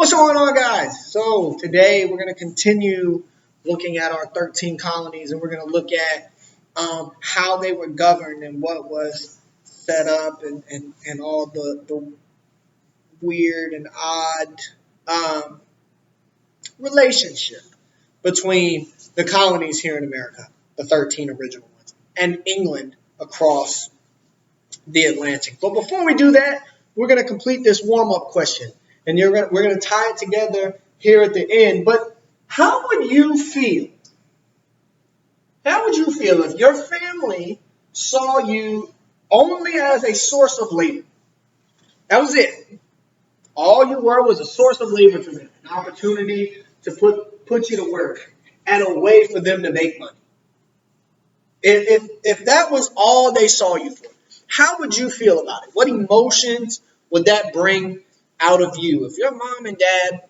What's going on, guys? So today we're going to continue looking at our 13 colonies, and we're going to look at how they were governed and what was set up and all the weird and odd relationship between the colonies here in America, the 13 original ones, and England across the Atlantic. But before we do that, we're going to complete this warm-up question. And we're going to tie it together here at the end. But how would you feel? How would you feel if your family saw you only as a source of labor? That was it. All you were was a source of labor for them, an opportunity to put you to work, and a way for them to make money. If that was all they saw you for, how would you feel about it? What emotions would that bring out of you? If your mom and dad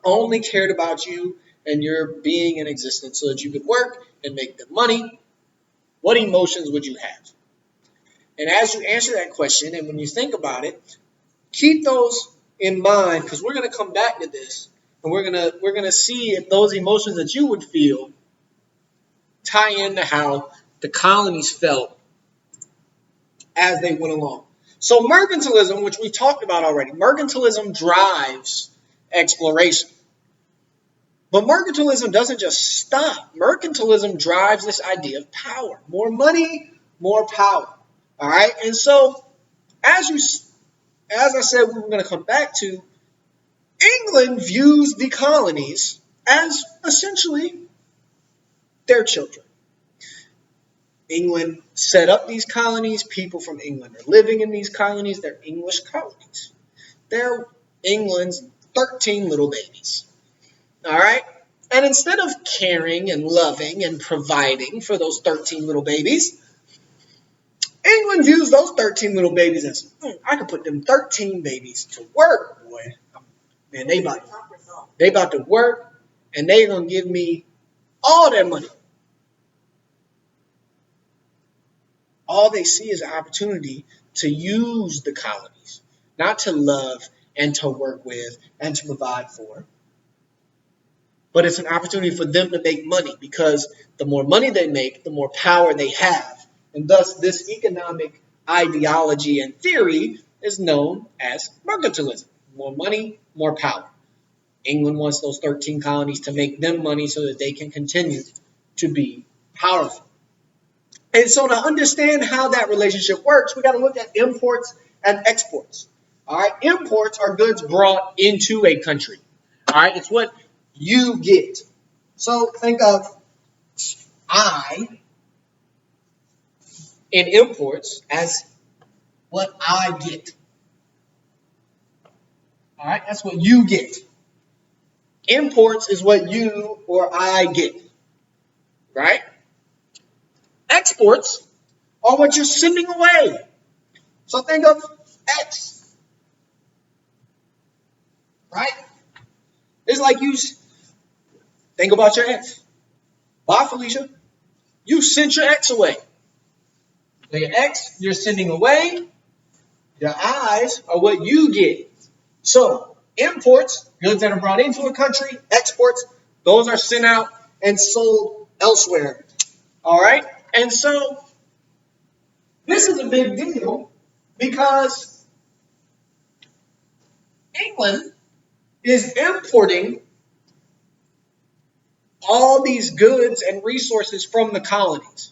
only cared about you and your being in existence so that you could work and make them money, what emotions would you have? And as you answer that question, and when you think about it, keep those in mind, because we're going to come back to this, and we're going to see if those emotions that you would feel tie into how the colonies felt as they went along. So mercantilism, which we talked about already, mercantilism drives exploration. But mercantilism doesn't just stop. Mercantilism drives this idea of power. More money, more power. All right? And so, as I said, we were going to come back to, England views the colonies as essentially their children. England set up these colonies. People from England are living in these colonies. They're English colonies. They're England's 13 little babies. All right? And instead of caring and loving and providing for those 13 little babies, England views those 13 little babies as, I can put them 13 babies to work, boy. Man, they about to work, and they're going to give me all their money. All they see is an opportunity to use the colonies, not to love and to work with and to provide for. But it's an opportunity for them to make money, because the more money they make, the more power they have. And thus, this economic ideology and theory is known as mercantilism. More money, more power. England wants those 13 colonies to make them money so that they can continue to be powerful. And so to understand how that relationship works, we got to look at imports and exports. All right, imports are goods brought into a country. All right, it's what you get. So think of I in imports as what I get. All right, that's what you get. Imports is what you or I get. Right? Exports are what you're sending away. So think of X. Right? It's like you think about your ex. Bye, Felicia. You sent your ex away. So your ex, you're sending away. Your eyes are what you get. So imports, goods that are brought into a country. Exports, those are sent out and sold elsewhere. All right? And so this is a big deal because England is importing all these goods and resources from the colonies.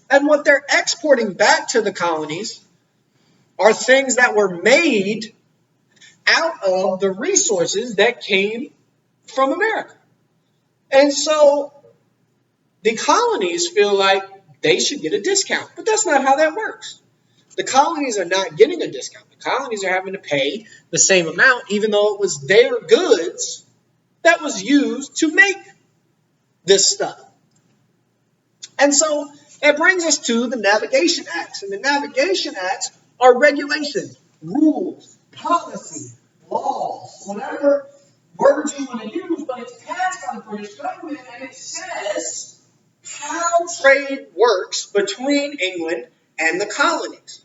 And what they're exporting back to the colonies are things that were made out of the resources that came from America. And so the colonies feel like they should get a discount, but that's not how that works. The colonies are not getting a discount. The colonies are having to pay the same amount, even though it was their goods that was used to make this stuff. And so that brings us to the Navigation Acts. And the Navigation Acts are regulations, rules, policy, laws, whatever words you want to use, but it's passed by the British government, and it says how trade works between England and the colonies.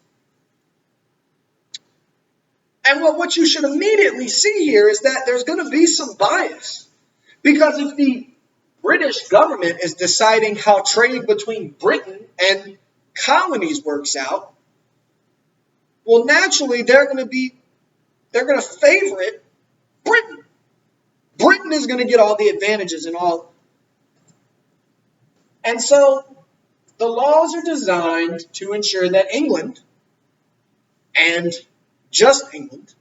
And what you should immediately see here is that there's going to be some bias. Because if the British government is deciding how trade between Britain and colonies works out, well, naturally, they're going to favorite Britain. Britain is going to get all the advantages and all. And so the laws are designed to ensure that England, and just England,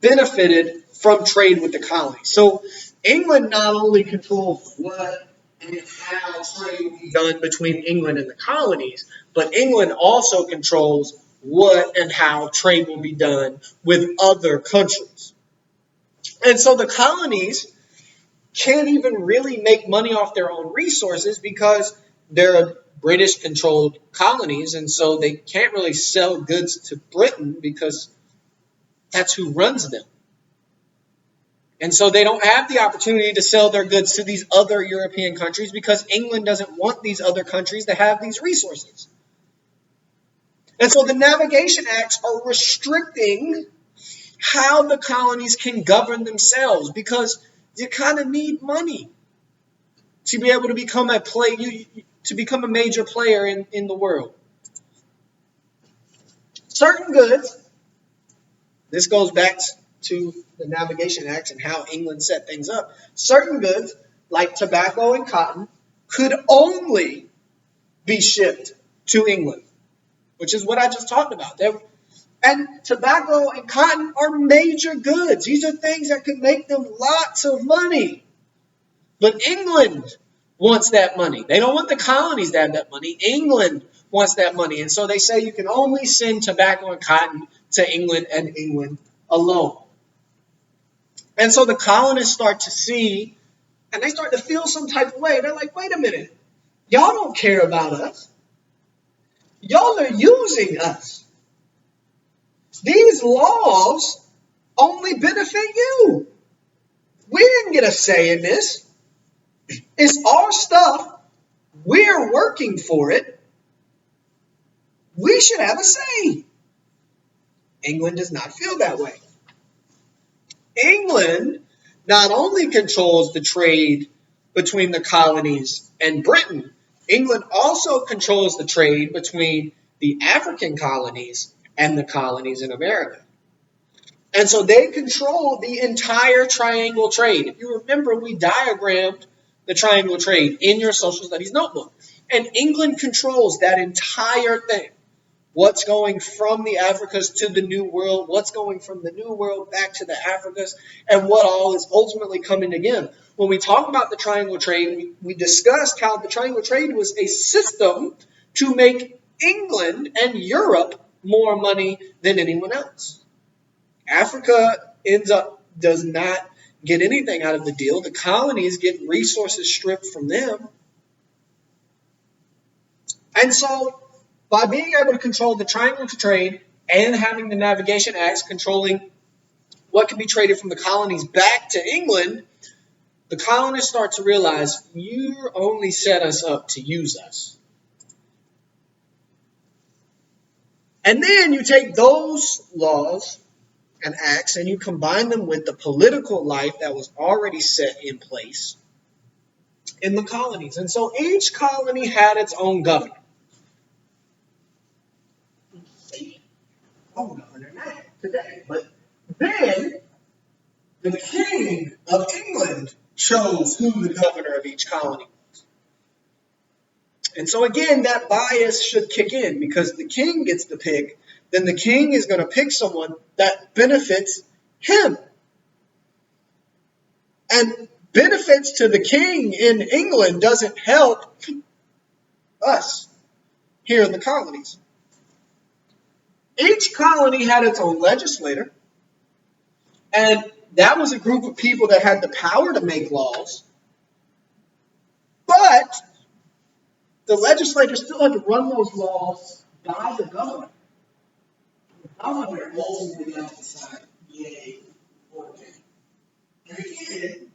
benefited from trade with the colonies. So England not only controls what and how trade will be done between England and the colonies, but England also controls what and how trade will be done with other countries. And so the colonies can't even really make money off their own resources because they're British-controlled colonies, and so they can't really sell goods to Britain because that's who runs them. And so they don't have the opportunity to sell their goods to these other European countries because England doesn't want these other countries to have these resources. And so the Navigation Acts are restricting how the colonies can govern themselves because you kind of need money to be able to become a major player in the world. Certain goods, this goes back to the Navigation Acts and how England set things up. Certain goods, like tobacco and cotton, could only be shipped to England, which is what I just talked about. And tobacco and cotton are major goods. These are things that could make them lots of money. But England wants that money. They don't want the colonies to have that money. England wants that money. And so they say you can only send tobacco and cotton to England and England alone. And so the colonists start to see, and they start to feel some type of way. They're like, wait a minute. Y'all don't care about us. Y'all are using us. These laws only benefit you. We didn't get a say in this. It's our stuff. We're working for it. We should have a say. England does not feel that way. England not only controls the trade between the colonies and Britain, England also controls the trade between the African colonies and the colonies in America. And so they control the entire triangle trade. If you remember, we diagrammed the triangle trade in your social studies notebook. And England controls that entire thing. What's going from the Africas to the New World, what's going from the New World back to the Africas, and what all is ultimately coming together. When we talk about the triangle trade, we discussed how the triangle trade was a system to make England and Europe more money than anyone else. Africa does not get anything out of the deal. The colonies get resources stripped from them. And so, by being able to control the triangle trade and having the Navigation Acts controlling what can be traded from the colonies back to England, the colonists start to realize you only set us up to use us. And then you take those laws and acts and you combine them with the political life that was already set in place in the colonies. And so each colony had its own governor. Governor now, today. But then the king of England chose who the governor of each colony was. And so again, that bias should kick in because the king gets to pick, then the king is going to pick someone that benefits him. And benefits to the king in England doesn't help us here in the colonies. Each colony had its own legislator, and that was a group of people that had the power to make laws, but the legislature still had to run those laws by the governor. The governor ultimately had to decide yay or nay. And again,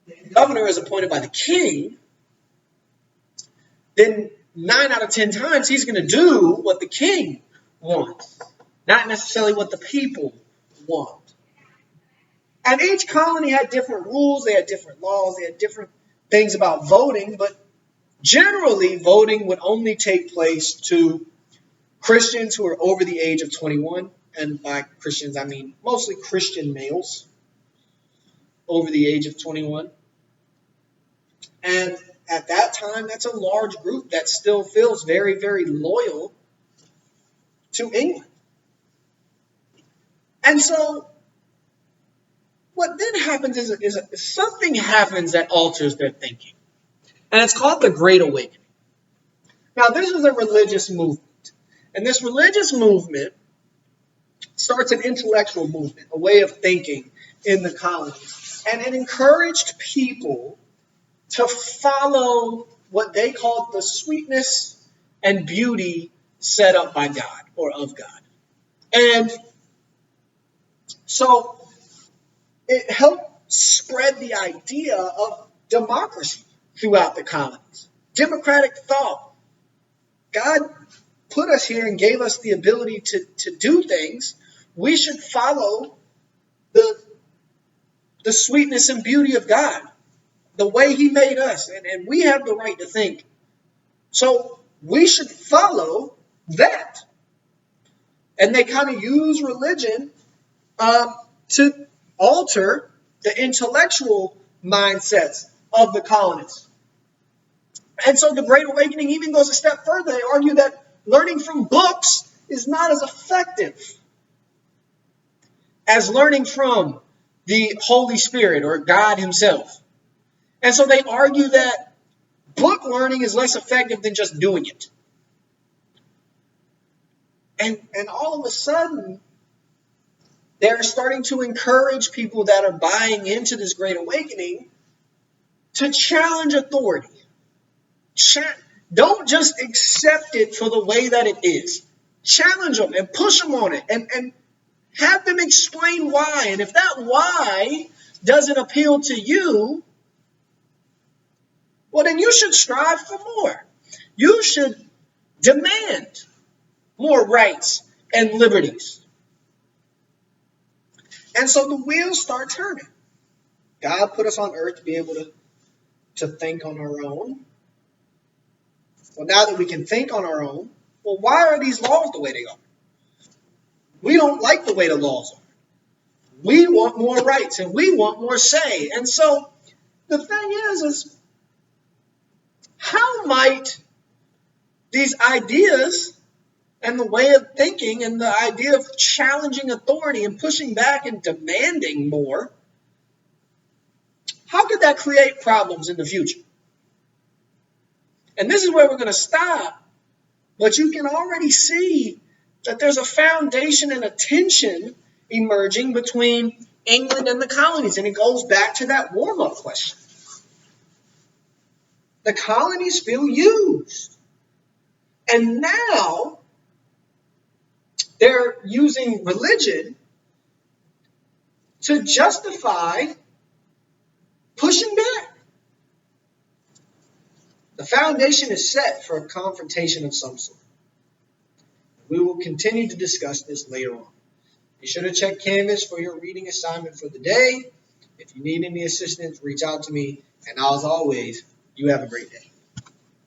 if the governor is appointed by the king, then 9 out of 10 times he's going to do what the king wants. not necessarily what the people want. And each colony had different rules, they had different laws, they had different things about voting, but generally voting would only take place to Christians who are over the age of 21. And by Christians, I mean mostly Christian males over the age of 21. And at that time, that's a large group that still feels very, very loyal to England. And so what then happens is something happens that alters their thinking. And it's called the Great Awakening. Now, this is a religious movement. And this religious movement starts an intellectual movement, a way of thinking in the colonies. And it encouraged people to follow what they called the sweetness and beauty set up by God or of God. And so it helped spread the idea of democracy throughout the colonies. Democratic thought. God put us here and gave us the ability to do things. We should follow the sweetness and beauty of God, the way he made us. And we have the right to think. So we should follow that. And they kind of use religion to alter the intellectual mindsets of the colonists. And so the Great Awakening even goes a step further. They argue that learning from books is not as effective as learning from the Holy Spirit or God himself. And so they argue that book learning is less effective than just doing it. And all of a sudden, they're starting to encourage people that are buying into this Great Awakening to challenge authority. Don't just accept it for the way that it is. Challenge them and push them on it and have them explain why. And if that why doesn't appeal to you, well, then you should strive for more. You should demand more rights and liberties. And so the wheels start turning. God put us on earth to be able to think on our own. Well, now that we can think on our own, well, why are these laws the way they are? We don't like the way the laws are. We want more rights and we want more say. And so the thing is how might these ideas and the way of thinking and the idea of challenging authority and pushing back and demanding more, how could that create problems in the future? And this is where we're going to stop. But you can already see that there's a foundation and a tension emerging between England and the colonies. And it goes back to that warm-up question. The colonies feel used. And now they're using religion to justify pushing back. The foundation is set for a confrontation of some sort. We will continue to discuss this later on. Be sure to check Canvas for your reading assignment for the day. If you need any assistance, reach out to me. And as always, you have a great day.